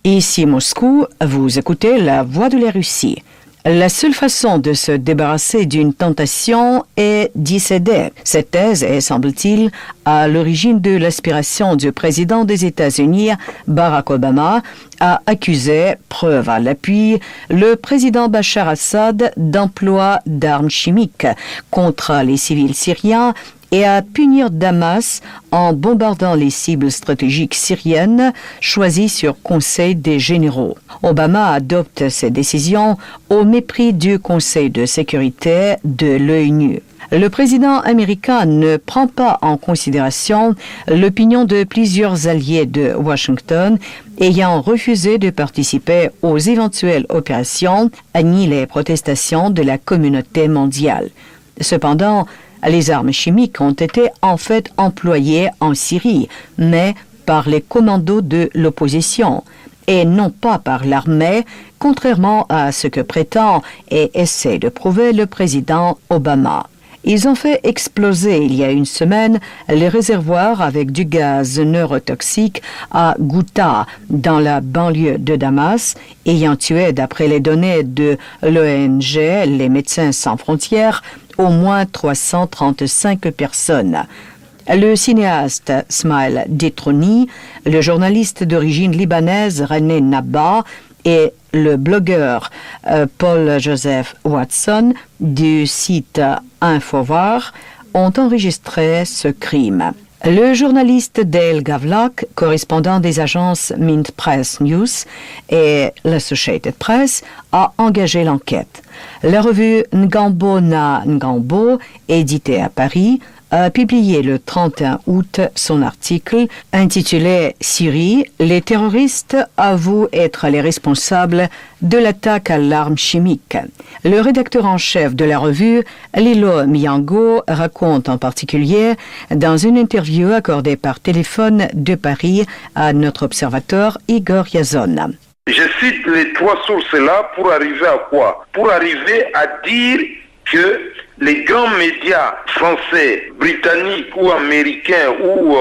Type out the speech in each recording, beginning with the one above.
Ici Moscou, vous écoutez la Voix de la Russie. La seule façon de se débarrasser d'une tentation est d'y céder. Cette thèse est, semble-t-il, à l'origine de l'aspiration du président des États-Unis, Barack Obama, à accuser, preuve à l'appui, le président Bachar Assad d'emploi d'armes chimiques contre les civils syriens et à punir Damas en bombardant les cibles stratégiques syriennes choisies sur conseil des généraux. Obama adopte ces décisions au mépris du Conseil de sécurité de l'ONU. Le président américain ne prend pas en considération l'opinion de plusieurs alliés de Washington ayant refusé de participer aux éventuelles opérations ni les protestations de la communauté mondiale. Cependant, les armes chimiques ont été en fait employées en Syrie, mais par les commandos de l'opposition, et non pas par l'armée, contrairement à ce que prétend et essaie de prouver le président Obama. Ils ont fait exploser il y a une semaine les réservoirs avec du gaz neurotoxique à Ghouta, dans la banlieue de Damas, ayant tué, d'après les données de l'ONG, les Médecins sans frontières, au moins 335 personnes. Le cinéaste Smail Detrouni, le journaliste d'origine libanaise René Nabba et le blogueur Paul-Joseph Watson du site Infowar ont enregistré ce crime. Le journaliste Dale Gavlak, correspondant des agences Mint Press News et l'Associated Press, a engagé l'enquête. La revue Ngambo na Ngambo, éditée à Paris, a publié le 31 août son article intitulé « Syrie, les terroristes avouent être les responsables de l'attaque à l'arme chimique ». Le rédacteur en chef de la revue, Lilo Miango, raconte en particulier dans une interview accordée par téléphone de Paris à notre observateur Igor Yazon. Je cite les trois sources-là pour arriver à quoi? Pour arriver à dire que les grands médias français, britanniques ou américains ou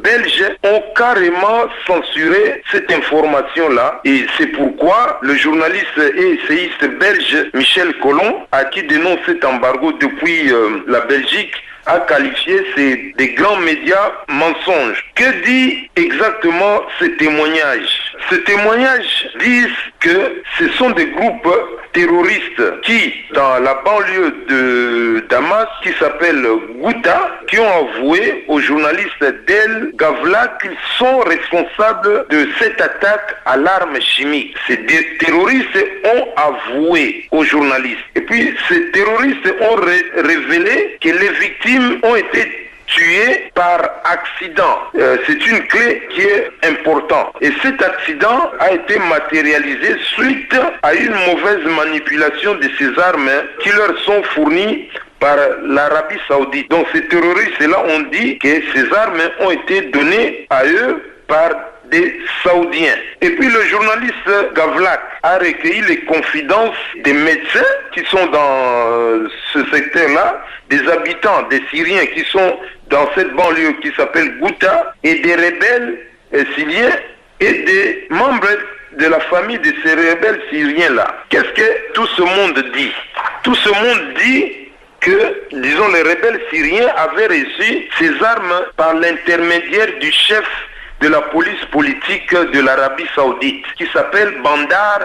belges ont carrément censuré cette information-là. Et c'est pourquoi le journaliste et essayiste belge Michel Collomb, à qui dénonce cet embargo depuis la Belgique, a qualifié ces des grands médias mensonges. Que dit exactement ces témoignages? Ces témoignages disent que ce sont des groupes terroristes qui, dans la banlieue de Damas, qui s'appelle Ghouta, qui ont avoué au journaliste Del Gavlak qu'ils sont responsables de cette attaque à l'arme chimique. Ces terroristes ont avoué aux journalistes. Et puis, ces terroristes ont révélé que les victimes ont été tués par accident. C'est une clé qui est importante. Et cet accident a été matérialisé suite à une mauvaise manipulation de ces armes qui leur sont fournies par l'Arabie Saoudite. Donc ces terroristes-là ont dit que ces armes ont été données à eux par des Saoudiens. Et puis le journaliste Gavlak a recueilli les confidences des médecins qui sont dans ce secteur-là, des habitants, des Syriens qui sont dans cette banlieue qui s'appelle Ghouta, et des rebelles syriens et des membres de la famille de ces rebelles syriens-là. Qu'est-ce que tout ce monde dit? Tout ce monde dit que, disons, les rebelles syriens avaient reçu ces armes par l'intermédiaire du chef de la police politique de l'Arabie Saoudite, qui s'appelle Bandar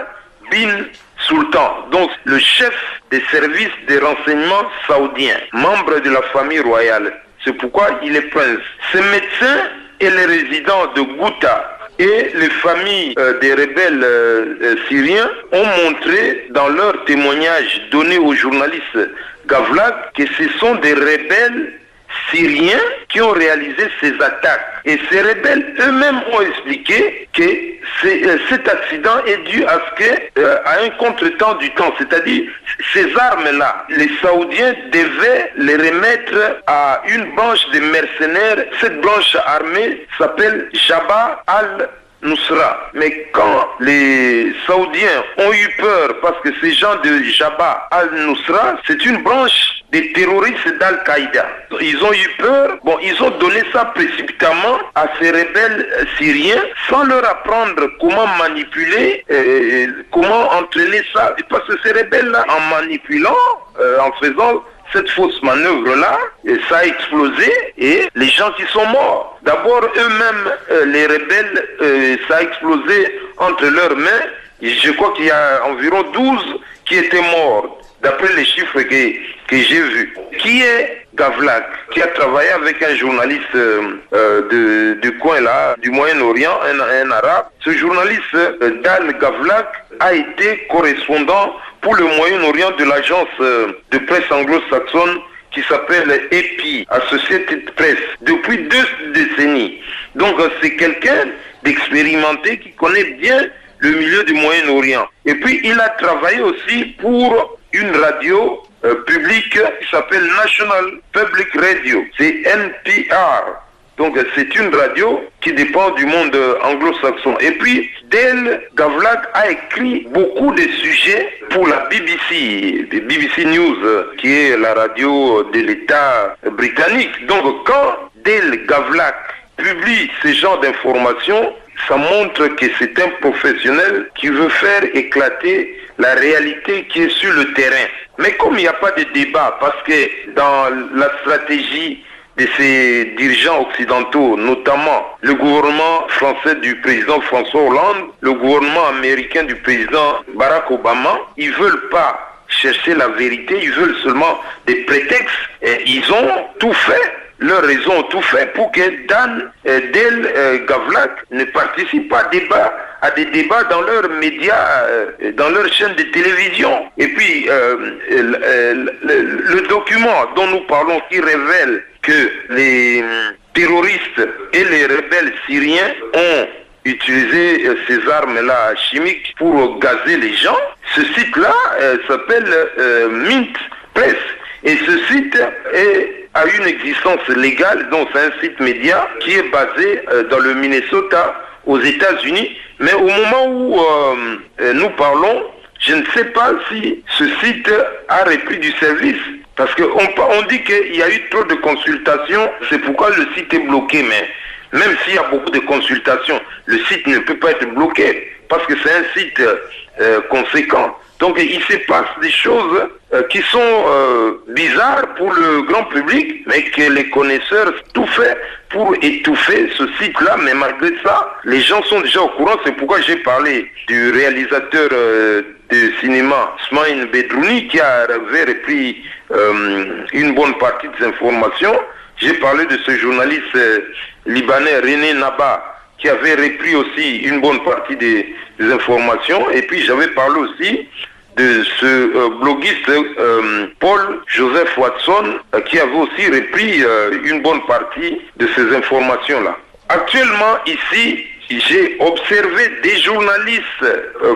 bin Sultan, donc le chef des services de renseignement saoudiens, membre de la famille royale. C'est pourquoi il est prince. Ces médecins et les résidents de Ghouta et les familles des rebelles syriens ont montré dans leurs témoignages donnés aux journalistes Gavlak que ce sont des rebelles syriens qui ont réalisé ces attaques. Et ces rebelles eux-mêmes ont expliqué que cet accident est dû à un contretemps du temps. C'est-à-dire, ces armes-là, les Saoudiens devaient les remettre à une branche de mercenaires. Cette branche armée s'appelle Jabhat al-Nusra. Mais quand les Saoudiens ont eu peur, parce que ces gens de Jabhat al-Nusra, c'est une branche des terroristes d'Al-Qaïda. Ils ont eu peur, ils ont donné ça précipitamment à ces rebelles syriens sans leur apprendre comment manipuler, comment entraîner ça. Parce que ces rebelles-là, en manipulant, en faisant cette fausse manœuvre-là, ça a explosé et les gens qui sont morts. D'abord, eux-mêmes, les rebelles, ça a explosé entre leurs mains. Je crois qu'il y a environ 12 qui étaient morts, d'après les chiffres que j'ai vus. Qui est Gavlak, qui a travaillé avec un journaliste du coin là, du Moyen-Orient, un arabe. Ce journaliste, Dan Gavlak, a été correspondant pour le Moyen-Orient de l'agence de presse anglo-saxonne qui s'appelle EPI, Associated Press, depuis 2 décennies. Donc c'est quelqu'un d'expérimenté qui connaît bien le milieu du Moyen-Orient. Et puis il a travaillé aussi pour une radio publique qui s'appelle National Public Radio, c'est NPR. Donc c'est une radio qui dépend du monde anglo-saxon. Et puis Dale Gavlak a écrit beaucoup de sujets pour la BBC News, qui est la radio de l'État britannique. Donc quand Dale Gavlak publie ce genre d'informations, ça montre que c'est un professionnel qui veut faire éclater la réalité qui est sur le terrain. Mais comme il n'y a pas de débat, parce que dans la stratégie de ces dirigeants occidentaux, notamment le gouvernement français du président François Hollande, le gouvernement américain du président Barack Obama, ils ne veulent pas chercher la vérité, ils veulent seulement des prétextes. Et ils ont tout fait. Leurs raisons ont tout fait pour que Dale Gavlak ne participe pas à des débats dans leurs médias, dans leurs chaînes de télévision. Et puis, le document dont nous parlons qui révèle que les terroristes et les rebelles syriens ont utilisé ces armes-là chimiques pour gazer les gens, ce site-là s'appelle Mint Press. Et ce site a une existence légale, donc c'est un site média qui est basé dans le Minnesota, aux États-Unis. Mais au moment où nous parlons, je ne sais pas si ce site a repris du service. Parce qu'on dit qu'il y a eu trop de consultations, c'est pourquoi le site est bloqué. Mais même s'il y a beaucoup de consultations, le site ne peut pas être bloqué, parce que c'est un site conséquent. Donc il se passe des choses qui sont bizarres pour le grand public, mais que les connaisseurs tout fait pour étouffer ce site-là. Mais malgré ça, les gens sont déjà au courant. C'est pourquoi j'ai parlé du réalisateur de cinéma, Smaïn Bedrouni, qui avait repris une bonne partie des informations. J'ai parlé de ce journaliste libanais René Naba, qui avait repris aussi une bonne partie des informations. Et puis j'avais parlé aussi de ce bloguiste Paul-Joseph Watson, qui avait aussi repris une bonne partie de ces informations-là. Actuellement, ici, j'ai observé des journalistes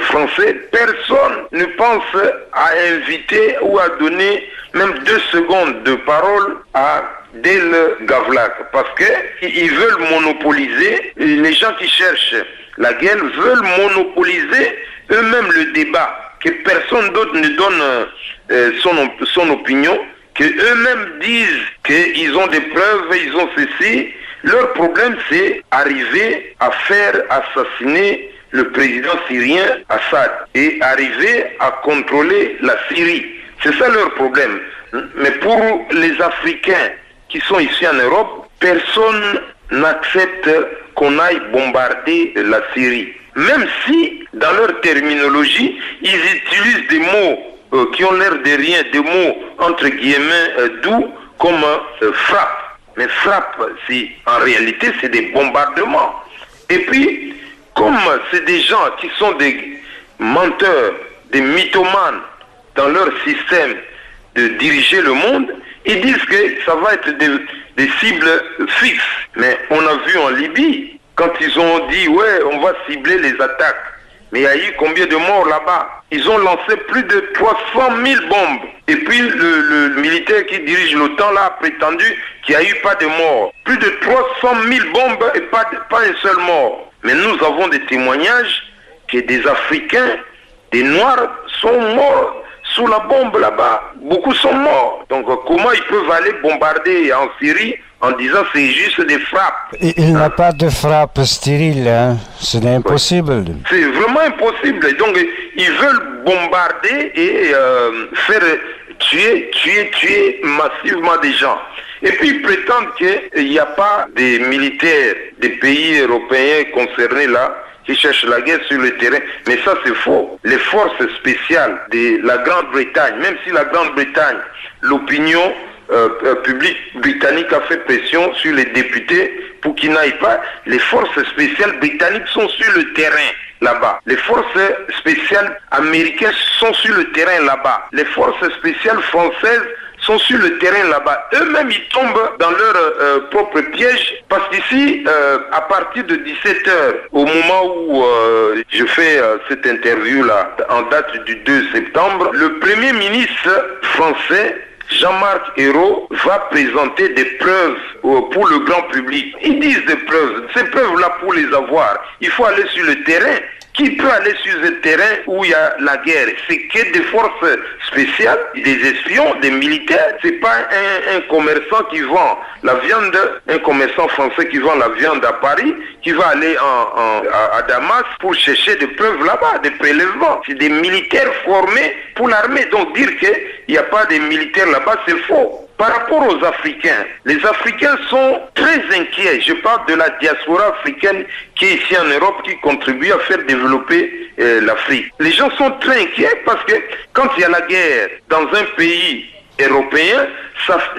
français. Personne ne pense à inviter ou à donner même 2 secondes de parole à Dale Gavlak, parce qu'ils veulent monopoliser, les gens qui cherchent la guerre veulent monopoliser eux-mêmes le débat, que personne d'autre ne donne son opinion, que eux-mêmes disent qu'ils ont des preuves, ils ont ceci. Leur problème, c'est arriver à faire assassiner le président syrien Assad et arriver à contrôler la Syrie. C'est ça leur problème. Mais pour les Africains qui sont ici en Europe, personne n'accepte qu'on aille bombarder la Syrie. Même si, dans leur terminologie, ils utilisent des mots qui ont l'air de rien, des mots entre guillemets doux, comme frappe. Mais frappe, en réalité, c'est des bombardements. Et puis, comme c'est des gens qui sont des menteurs, des mythomanes dans leur système de diriger le monde, ils disent que ça va être des cibles fixes. Mais on a vu en Libye, quand ils ont dit, ouais, on va cibler les attaques. Mais il y a eu combien de morts là-bas? Ils ont lancé plus de 300 000 bombes. Et puis le militaire qui dirige l'OTAN là a prétendu qu'il n'y a eu pas de morts. Plus de 300 000 bombes et pas un seul mort. Mais nous avons des témoignages que des Africains, des Noirs sont sous la bombe là-bas. Beaucoup sont morts. Donc comment ils peuvent aller bombarder en Syrie en disant c'est juste des frappes? Il n'a pas de frappe stérile, hein. Ce n'est impossible. C'est vraiment impossible. Donc ils veulent bombarder et faire tuer massivement des gens. Et puis ils prétendent qu'il n'y a pas des militaires des pays européens concernés là qui cherchent la guerre sur le terrain. Mais ça c'est faux. Les forces spéciales de la Grande-Bretagne, même si la Grande-Bretagne, l'opinion publique britannique a fait pression sur les députés pour qu'ils n'aillent pas, les forces spéciales britanniques sont sur le terrain là-bas. Les forces spéciales américaines sont sur le terrain là-bas. Les forces spéciales françaises sont sur le terrain là-bas. Eux-mêmes, ils tombent dans leur propre piège parce qu'ici, à partir de 17h, au moment où je fais cette interview-là, en date du 2 septembre, le Premier ministre français, Jean-Marc Ayrault, va présenter des preuves pour le grand public. Ils disent des preuves. Ces preuves-là, pour les avoir, il faut aller sur le terrain. Qui peut aller sur ce terrain où il y a la guerre? C'est que des forces spéciales, des espions, des militaires. C'est pas un commerçant qui vend la viande, un commerçant français qui vend la viande à Paris, qui va aller à Damas pour chercher des preuves là-bas, des prélèvements. C'est des militaires formés pour l'armée. Donc dire qu'il n'y a pas de militaires là-bas, c'est faux. Par rapport aux Africains, les Africains sont très inquiets. Je parle de la diaspora africaine qui est ici en Europe, qui contribue à faire développer l'Afrique. Les gens sont très inquiets parce que quand il y a la guerre dans un pays européen,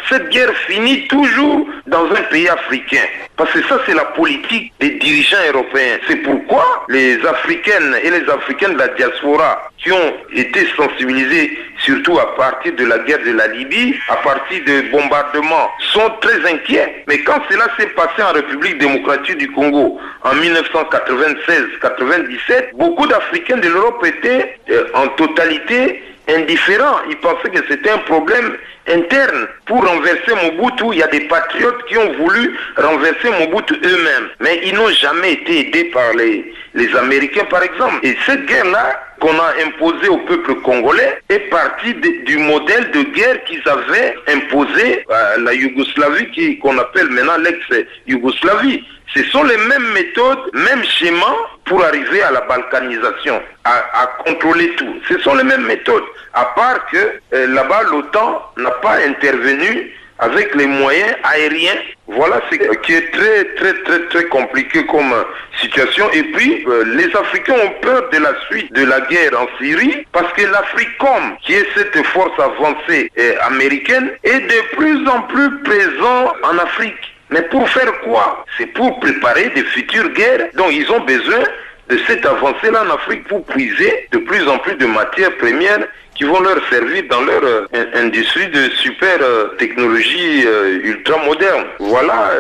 cette guerre finit toujours dans un pays africain. Parce que ça, c'est la politique des dirigeants européens. C'est pourquoi les Africaines et les Africains de la diaspora qui ont été sensibilisés, surtout à partir de la guerre de la Libye, à partir des bombardements, sont très inquiets. Mais quand cela s'est passé en République démocratique du Congo en 1996-97, beaucoup d'Africains de l'Europe étaient en totalité indifférents. Ils pensaient que c'était un problème interne. Pour renverser Mobutu, il y a des patriotes qui ont voulu renverser Mobutu eux-mêmes. Mais ils n'ont jamais été aidés par les Américains, par exemple. Et cette guerre-là, qu'on a imposée au peuple congolais, est partie du modèle de guerre qu'ils avaient imposé à la Yougoslavie, qu'on appelle maintenant l'ex-Yougoslavie. Ce sont les mêmes méthodes, mêmes schémas pour arriver à la balkanisation, à contrôler tout. Ce sont les mêmes méthodes, à part que là-bas, l'OTAN n'a pas intervenu avec les moyens aériens. Voilà ce qui est très compliqué comme situation. Et puis, les Africains ont peur de la suite de la guerre en Syrie parce que l'Africom, qui est cette force avancée américaine, est de plus en plus présent en Afrique. Mais pour faire quoi? C'est pour préparer des futures guerres. Donc ils ont besoin de cette avancée-là en Afrique pour puiser de plus en plus de matières premières qui vont leur servir dans leur industrie de super technologie ultra moderne. Voilà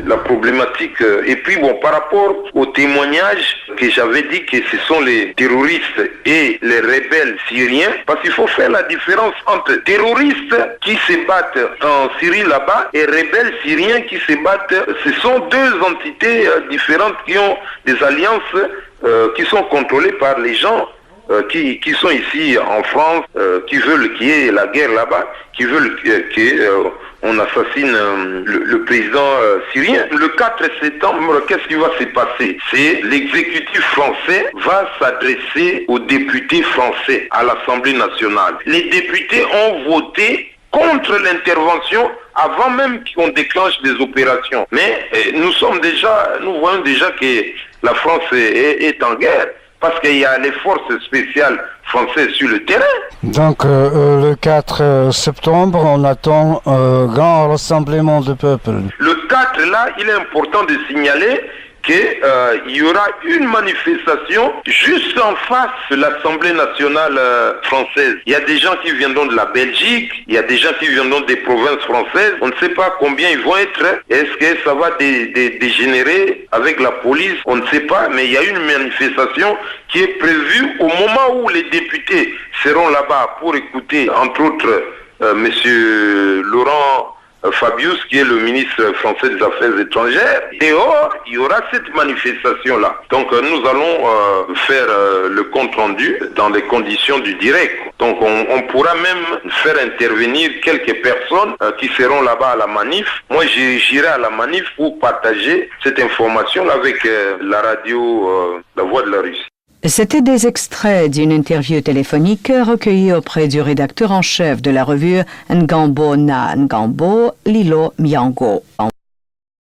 la problématique. Et puis bon, par rapport au témoignage que j'avais dit que ce sont les terroristes et les rebelles syriens, parce qu'il faut faire la différence entre terroristes qui se battent en Syrie là-bas et rebelles syriens qui se battent. Ce sont deux entités différentes qui ont des alliances qui sont contrôlées par les gens qui sont ici en France, qui veulent qu'il y ait la guerre là-bas, qui veulent qu'on assassine le président syrien. Le 4 septembre, qu'est-ce qui va se passer? C'est l'exécutif français va s'adresser aux députés français à l'Assemblée nationale. Les députés ont voté contre l'intervention avant même qu'on déclenche des opérations. Mais nous voyons déjà que la France est en guerre. Parce qu'il y a les forces spéciales françaises sur le terrain. Donc le 4 septembre, on attend un grand rassemblement de peuple. Le 4, là, il est important de signaler qu'il y aura une manifestation juste en face de l'Assemblée nationale française. Il y a des gens qui viendront de la Belgique, il y a des gens qui viendront des provinces françaises. On ne sait pas combien ils vont être. Est-ce que ça va dégénérer avec la police? On ne sait pas, mais il y a une manifestation qui est prévue au moment où les députés seront là-bas pour écouter, entre autres, monsieur Laurent Fabius, qui est le ministre français des Affaires étrangères. Dehors, il y aura cette manifestation-là. Donc nous allons faire le compte-rendu dans les conditions du direct. Donc on pourra même faire intervenir quelques personnes qui seront là-bas à la manif. Moi, j'irai à la manif pour partager cette information-là avec la radio La Voix de la Russie. C'était des extraits d'une interview téléphonique recueillie auprès du rédacteur en chef de la revue Ngambo na Ngambo, Lilo Miango.